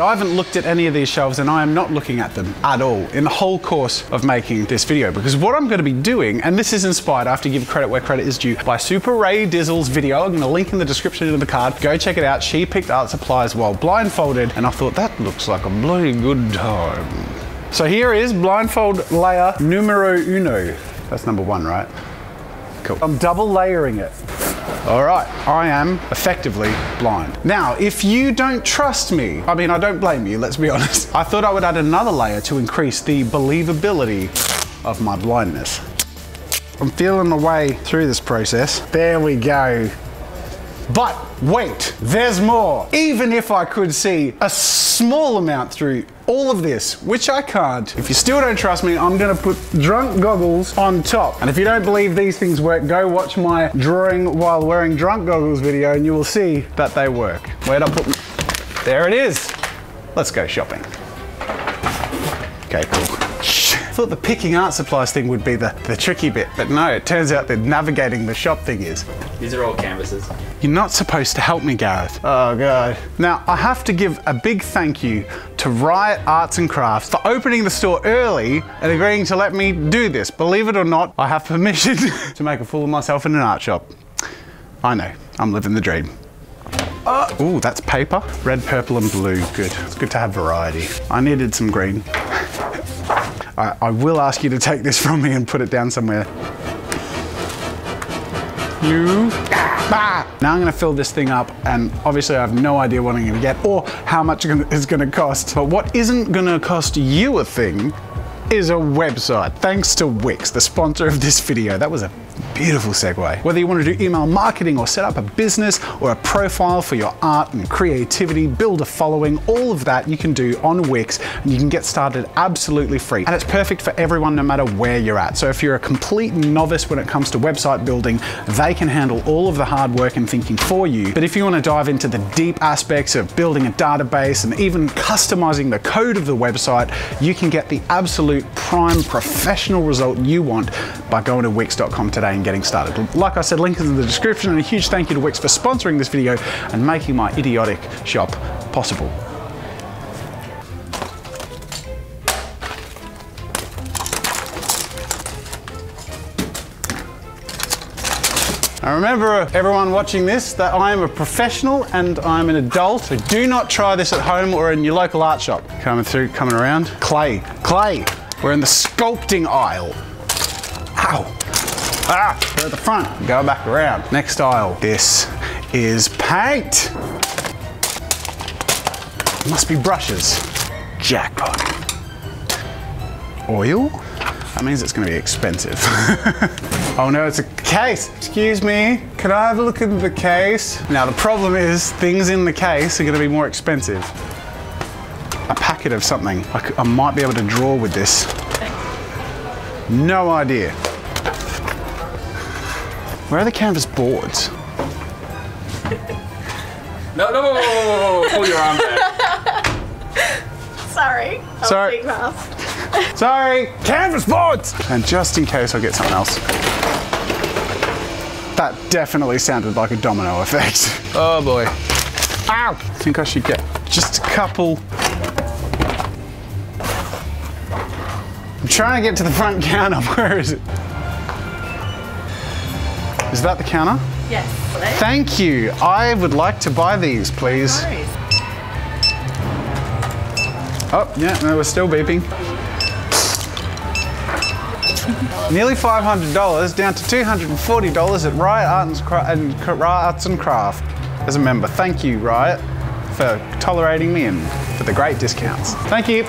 I haven't looked at any of these shelves and I am not looking at them at all in the whole course of making this video, because what I'm going to be doing, and this is inspired, I have to give credit where credit is due, by Super Ray Dizzle's video. I'm going to link in the description of the card. Go check it out. She picked art supplies while blindfolded and I thought that looks like a bloody good time. So here is blindfold layer numero uno. That's number 1, right? Cool. I'm double layering it. All right, I am effectively blind. Now, if you don't trust me, I mean, I don't blame you, let's be honest. I thought I would add another layer to increase the believability of my blindness. I'm feeling my way through this process. There we go. But wait, there's more. Even if I could see a small amount through all of this, which I can't, if you still don't trust me, I'm gonna put drunk goggles on top. And if you don't believe these things work, go watch my drawing while wearing drunk goggles video and you will see that they work. Where'd I put them? There it is. Let's go shopping. Okay, cool. I thought the picking art supplies thing would be the tricky bit, but no, it turns out that navigating the shop thing is. These are all canvases. You're not supposed to help me, Gareth. Oh God. Now, I have to give a big thank you to Riot Arts and Crafts for opening the store early and agreeing to let me do this. Believe it or not, I have permission to make a fool of myself in an art shop. I know, I'm living the dream. Ooh, that's paper. Red, purple, and blue. Good. It's good to have variety. I needed some green. I will ask you to take this from me and put it down somewhere. Now I'm going to fill this thing up, and obviously I have no idea what I'm going to get or how much it's going to cost. But what isn't going to cost you a thing is a website. Thanks to Wix, the sponsor of this video. That was a beautiful segue. Whether you want to do email marketing or set up a business or a profile for your art and creativity, build a following, all of that you can do on Wix, and you can get started absolutely free. And it's perfect for everyone no matter where you're at. So if you're a complete novice when it comes to website building, they can handle all of the hard work and thinking for you. But if you want to dive into the deep aspects of building a database and even customizing the code of the website, you can get the absolute prime professional result you want by going to Wix.com today and getting started. Like I said, link is in the description, and a huge thank you to Wix for sponsoring this video and making my idiotic shop possible. I remember everyone watching this that I am a professional and I'm an adult, so do not try this at home or in your local art shop. Coming around. Clay. We're in the sculpting aisle. Ow. We're at the front. Go back around. Next aisle. This is paint. Must be brushes. Jackpot. Oil? That means it's going to be expensive. Oh no, it's a case. Excuse me, can I have a look at the case? Now the problem is things in the case are going to be more expensive. A packet of something. I might be able to draw with this. No idea. Where are the canvas boards? No, pull your arm back. Sorry. Sorry. Sorry, canvas boards! And just in case I get something else. That definitely sounded like a domino effect. Oh boy. Ow! I think I should get just a couple. I'm trying to get to the front counter. Where is it? Is that the counter? Yes. Thank you. I would like to buy these, please. No worries. Oh, yeah, no, we're still beeping. Nearly $500, down to $240 at Riot Arts and Craft. As a member, thank you, Riot, for tolerating me and for the great discounts. Thank you.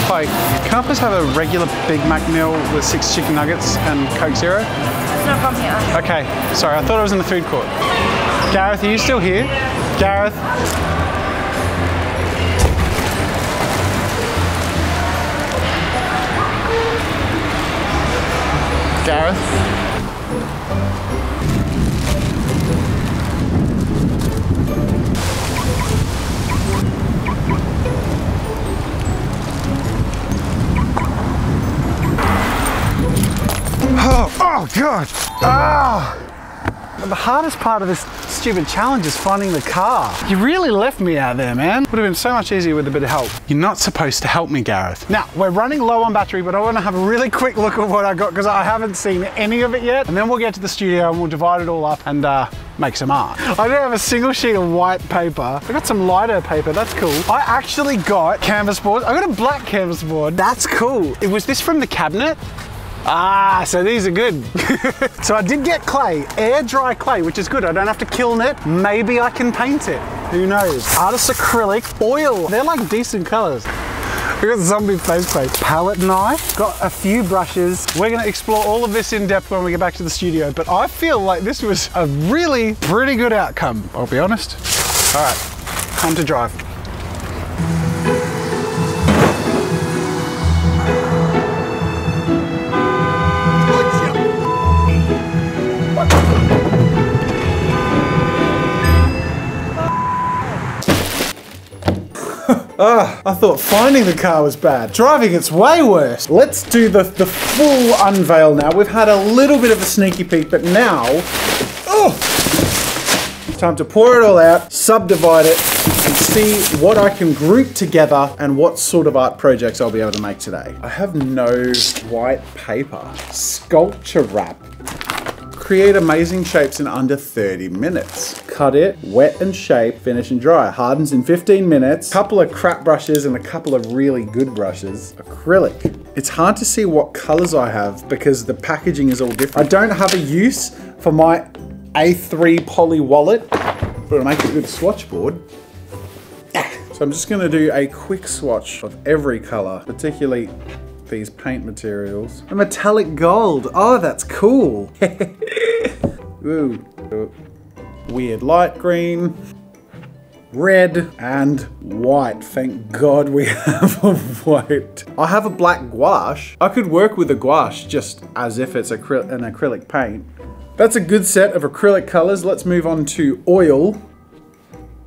Like, can't I just have a regular Big Mac meal with 6 chicken nuggets and Coke Zero? It's not from here. Okay, sorry, I thought I was in the food court. Gareth, are you still here? Gareth? Gareth? Oh God. Ah. The hardest part of this stupid challenge is finding the car. You really left me out there, man. Would have been so much easier with a bit of help. You're not supposed to help me, Gareth. Now, we're running low on battery, but I want to have a really quick look at what I got because I haven't seen any of it yet. And then we'll get to the studio and we'll divide it all up and make some art. I don't have a single sheet of white paper. I got some lighter paper, that's cool. I actually got canvas boards. I got a black canvas board. That's cool. Was this from the cabinet? Ah, so these are good. So I did get clay, air dry clay, which is good. I don't have to kiln it. Maybe I can paint it. Who knows? Artist acrylic, oil. They're like decent colors. We got zombie face paint. Palette knife, got a few brushes. We're gonna explore all of this in depth when we get back to the studio, but I feel like this was a really pretty good outcome, I'll be honest. All right, time to drive. I thought finding the car was bad. Driving it's way worse. Let's do the full unveil now. We've had a little bit of a sneaky peek, but now, it's time to pour it all out, subdivide it, and see what I can group together and what sort of art projects I'll be able to make today. I have no white paper. Sculpture wrap. Create amazing shapes in under 30 minutes. Cut it, wet and shape, finish and dry. Hardens in 15 minutes. Couple of crap brushes and a couple of really good brushes. Acrylic. It's hard to see what colors I have because the packaging is all different. I don't have a use for my A3 poly wallet, but it'll make a good swatch board. So I'm just gonna do a quick swatch of every color, particularly these paint materials. A metallic gold. Oh, that's cool. Ooh. Weird light green, red, and white. Thank God we have a white. I have a black gouache. I could work with a gouache just as if it's an acrylic paint. That's a good set of acrylic colors. Let's move on to oil.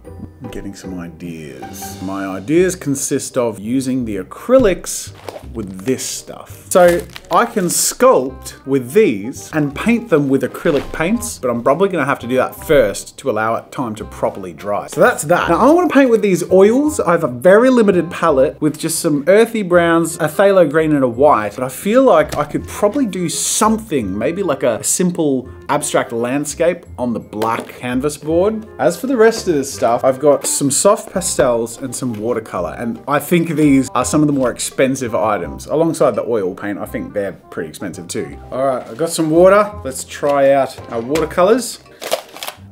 I'm getting some ideas. My ideas consist of using the acrylics with this stuff. So I can sculpt with these and paint them with acrylic paints, but I'm probably gonna have to do that first to allow it time to properly dry. So that's that. Now I wanna paint with these oils. I have a very limited palette with just some earthy browns, a phthalo green and a white, but I feel like I could probably do something, maybe like a simple abstract landscape on the black canvas board. As for the rest of this stuff, I've got some soft pastels and some watercolor, and I think these are some of the more expensive items. Alongside the oil paint, I think they're pretty expensive too. All right, I've got some water. Let's try out our watercolors.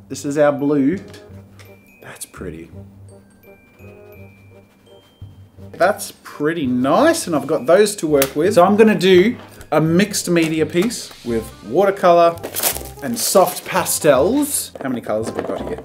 This is our blue. That's pretty. That's pretty nice, and I've got those to work with. So I'm gonna do a mixed media piece with watercolor and soft pastels. How many colors have we got here?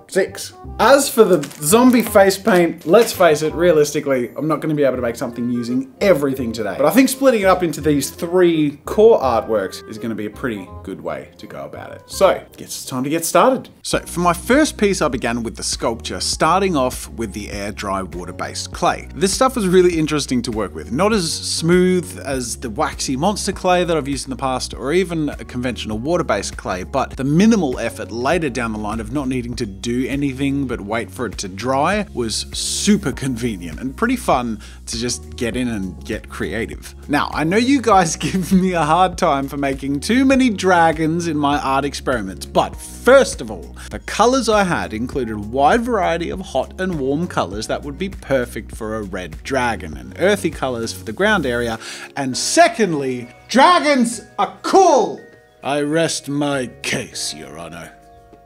6. As for the zombie face paint, let's face it, realistically, I'm not gonna be able to make something using everything today. But I think splitting it up into these 3 core artworks is gonna be a pretty good way to go about it. So, it's time to get started. So, for my first piece, I began with the sculpture, starting off with the air dry water-based clay. This stuff was really interesting to work with. Not as smooth as the waxy monster clay that I've used in the past, or even a conventional water-based clay, but the minimal effort later down the line of not needing to do anything but wait for it to dry was super convenient and pretty fun to just get in and get creative. Now, I know you guys give me a hard time for making too many dragons in my art experiments, but first of all, the colors I had included a wide variety of hot and warm colors that would be perfect for a red dragon, and earthy colors for the ground area, and secondly, dragons are cool! I rest my case, Your Honor.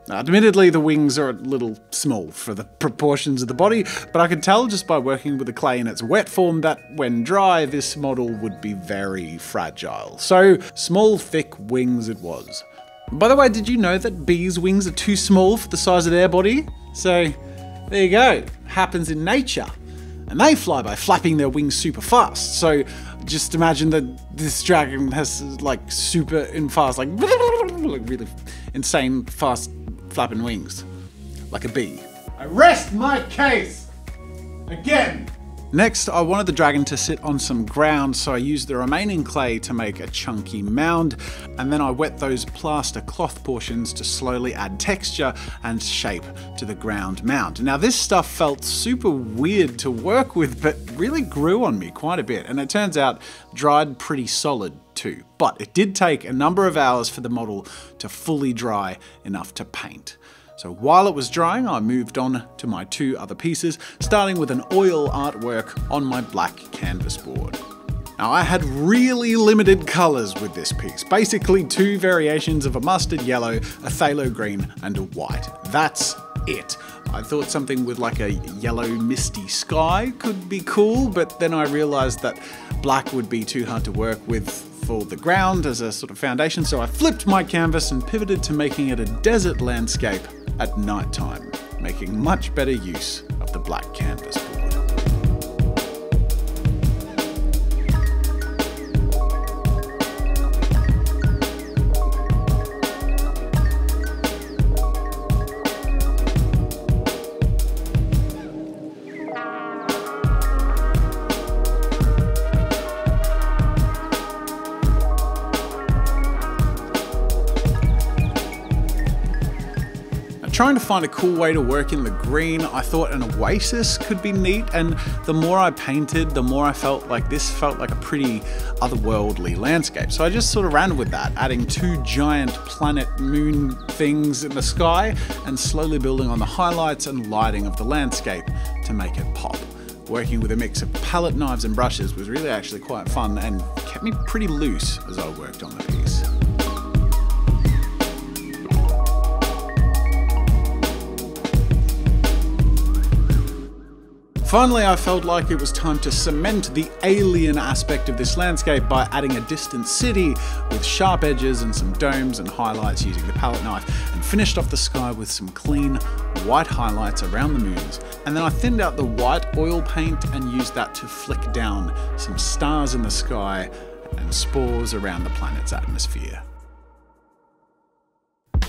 Admittedly, the wings are a little small for the proportions of the body, but I could tell just by working with the clay in its wet form that when dry, this model would be very fragile. So, small, thick wings it was. By the way, did you know that bees' wings are too small for the size of their body? So, there you go. Happens in nature. And they fly by flapping their wings super fast. So, just imagine that this dragon has like super and fast, like really insane fast flapping wings, like a bee. I rest my case! Again! Next, I wanted the dragon to sit on some ground, so I used the remaining clay to make a chunky mound, and then I wet those plaster cloth portions to slowly add texture and shape to the ground mound. Now this stuff felt super weird to work with, but really grew on me quite a bit, and it turns out dried pretty solid too. But it did take a number of hours for the model to fully dry enough to paint. So while it was drying, I moved on to my two other pieces, starting with an oil artwork on my black canvas board. Now I had really limited colours with this piece, basically two variations of a mustard yellow, a phthalo green and a white. That's it. I thought something with like a yellow misty sky could be cool, but then I realised that black would be too hard to work with for the ground as a sort of foundation, so I flipped my canvas and pivoted to making it a desert landscape at night time, making much better use of the black canvas board. Trying to find a cool way to work in the green, I thought an oasis could be neat, and the more I painted, the more I felt like this felt like a pretty otherworldly landscape. So I just sort of ran with that, adding two giant planet moon things in the sky and slowly building on the highlights and lighting of the landscape to make it pop. Working with a mix of palette knives and brushes was really actually quite fun and kept me pretty loose as I worked on the piece. Finally, I felt like it was time to cement the alien aspect of this landscape by adding a distant city with sharp edges and some domes and highlights using the palette knife, and finished off the sky with some clean white highlights around the moons. And then I thinned out the white oil paint and used that to flick down some stars in the sky and spores around the planet's atmosphere.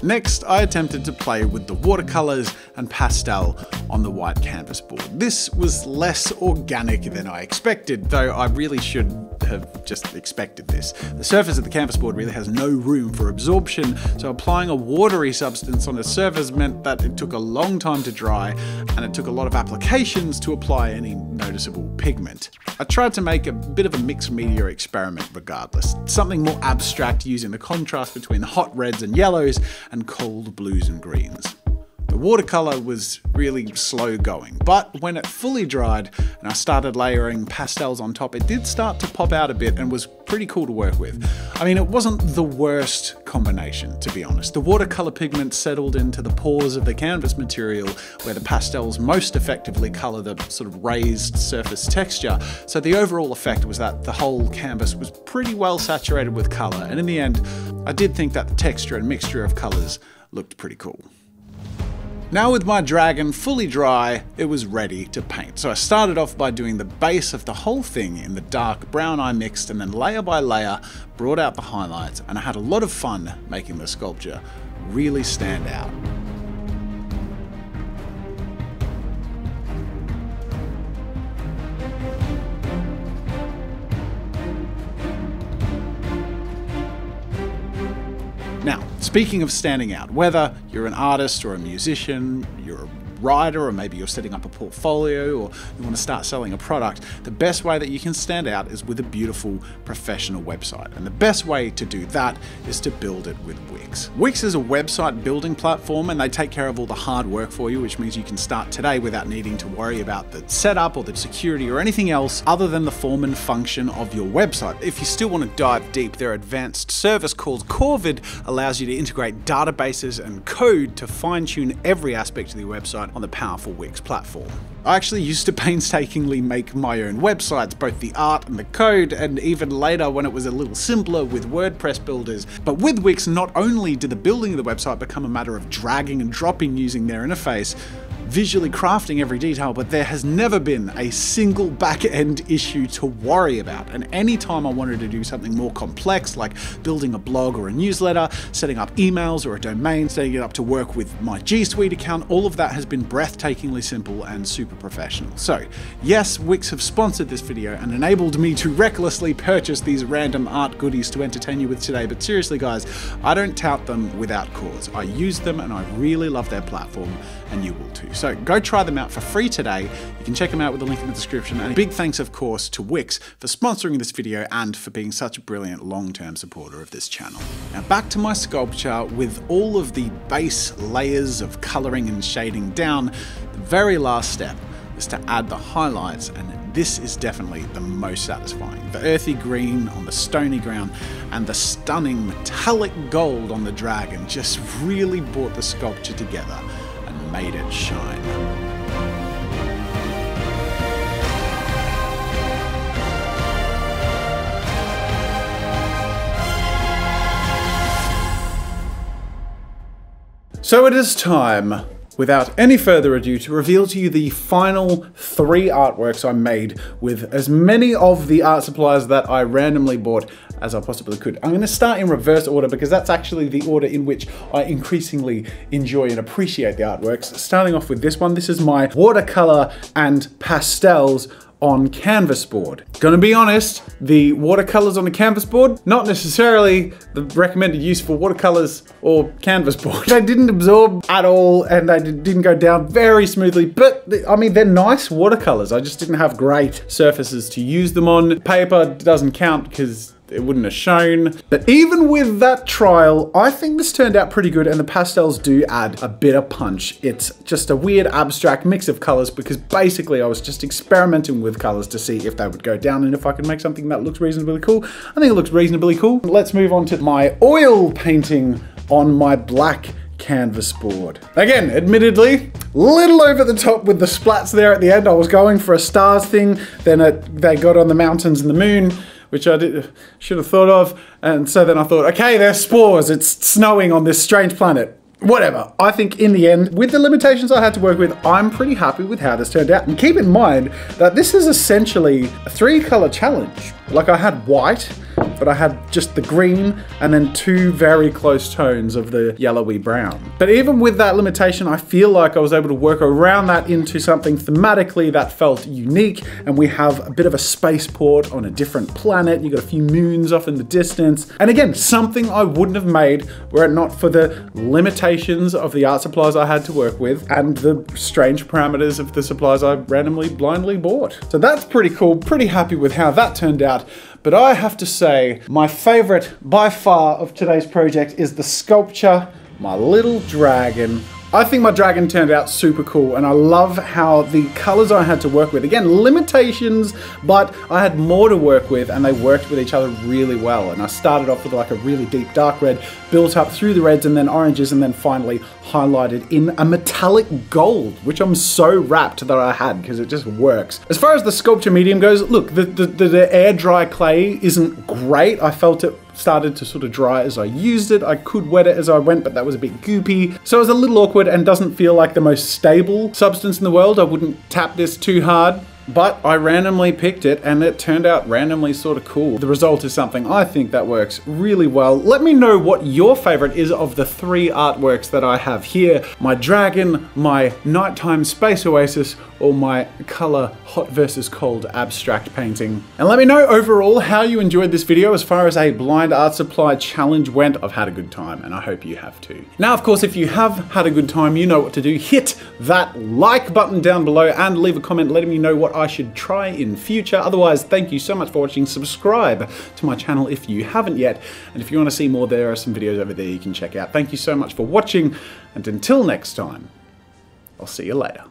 Next, I attempted to play with the watercolors and pastel on the white canvas board. This was less organic than I expected, though I really should have just expected this. The surface of the canvas board really has no room for absorption, so applying a watery substance on a surface meant that it took a long time to dry, and it took a lot of applications to apply any noticeable pigment. I tried to make a bit of a mixed media experiment regardless, something more abstract using the contrast between the hot reds and yellows and cold blues and greens. The watercolor was really slow going, but when it fully dried and I started layering pastels on top, it did start to pop out a bit and was pretty cool to work with. I mean, it wasn't the worst combination, to be honest. The watercolor pigment settled into the pores of the canvas material where the pastels most effectively color the sort of raised surface texture. So the overall effect was that the whole canvas was pretty well saturated with color, and in the end, I did think that the texture and mixture of colors looked pretty cool. Now with my dragon fully dry, it was ready to paint. So I started off by doing the base of the whole thing in the dark brown I mixed, and then layer by layer brought out the highlights, and I had a lot of fun making the sculpture really stand out. Now, speaking of standing out, whether you're an artist or a musician, you're a writer, or maybe you're setting up a portfolio, or you want to start selling a product, the best way that you can stand out is with a beautiful professional website. And the best way to do that is to build it with Wix. Wix is a website building platform, and they take care of all the hard work for you, which means you can start today without needing to worry about the setup or the security or anything else other than the form and function of your website. If you still want to dive deep, their advanced service called Corvid allows you to integrate databases and code to fine-tune every aspect of your website on the powerful Wix platform. I actually used to painstakingly make my own websites, both the art and the code, and even later when it was a little simpler with WordPress builders. But with Wix, not only did the building of the website become a matter of dragging and dropping using their interface, visually crafting every detail, but there has never been a single back-end issue to worry about. And anytime I wanted to do something more complex, like building a blog or a newsletter, setting up emails or a domain, setting it up to work with my G Suite account, all of that has been breathtakingly simple and super professional. So yes, Wix have sponsored this video and enabled me to recklessly purchase these random art goodies to entertain you with today, but seriously guys, I don't tout them without cause. I use them and I really love their platform, and you will too. So go try them out for free today. You can check them out with the link in the description. And a big thanks, of course, to Wix for sponsoring this video and for being such a brilliant long-term supporter of this channel. Now back to my sculpture. With all of the base layers of coloring and shading down, the very last step is to add the highlights, and this is definitely the most satisfying. The earthy green on the stony ground and the stunning metallic gold on the dragon just really brought the sculpture together and made it shine. So it is time, without any further ado, to reveal to you the final 3 artworks I made with as many of the art supplies that I randomly bought as I possibly could. I'm going to start in reverse order because that's actually the order in which I increasingly enjoy and appreciate the artworks. Starting off with this one, this is my watercolor and pastels on canvas board. Gonna be honest, the watercolors on the canvas board, not necessarily the recommended use for watercolors or canvas board. They didn't absorb at all and they didn't go down very smoothly, but I mean, they're nice watercolors. I just didn't have great surfaces to use them on. Paper doesn't count because it wouldn't have shown. But even with that trial, I think this turned out pretty good, and the pastels do add a bit of punch. It's just a weird abstract mix of colors because basically I was just experimenting with colors to see if they would go down and if I could make something that looks reasonably cool. I think it looks reasonably cool. Let's move on to my oil painting on my black canvas board. Again, admittedly, little over the top with the splats there at the end. I was going for a stars thing, then they got on the mountains and the moon, which I should have thought of. And so then I thought, okay, there's spores. It's snowing on this strange planet. Whatever. I think in the end, with the limitations I had to work with, I'm pretty happy with how this turned out. And keep in mind that this is essentially a 3-color challenge. Like I had white, but I had just the green and then 2 very close tones of the yellowy brown. But even with that limitation, I feel like I was able to work around that into something thematically that felt unique. And we have a bit of a spaceport on a different planet. You got a few moons off in the distance. And again, something I wouldn't have made were it not for the limitations of the art supplies I had to work with and the strange parameters of the supplies I randomly, blindly bought. So that's pretty cool. Pretty happy with how that turned out. But I have to say, my favorite by far of today's project is the sculpture, my little dragon. I think my dragon turned out super cool, and I love how the colors I had to work with, again, limitations, but I had more to work with and they worked with each other really well. And I started off with like a really deep dark red, built up through the reds and then oranges, and then finally highlighted in a metallic gold, which I'm so wrapped that I had because it just works. As far as the sculpture medium goes, look, the air dry clay isn't great. I felt it started to sort of dry as I used it. I could wet it as I went, but that was a bit goopy. So it was a little awkward and doesn't feel like the most stable substance in the world. I wouldn't tap this too hard. But I randomly picked it and it turned out randomly sort of cool. The result is something I think that works really well. Let me know what your favorite is of the 3 artworks that I have here. My dragon, my nighttime space oasis, or my color hot versus cold abstract painting. And let me know overall how you enjoyed this video. As far as a blind art supply challenge went, I've had a good time and I hope you have too. Now, of course, if you have had a good time, you know what to do. Hit that like button down below and leave a comment letting me know what I should try in future. Otherwise, thank you so much for watching. Subscribe to my channel if you haven't yet. And if you want to see more, there are some videos over there you can check out. Thank you so much for watching, and until next time, I'll see you later.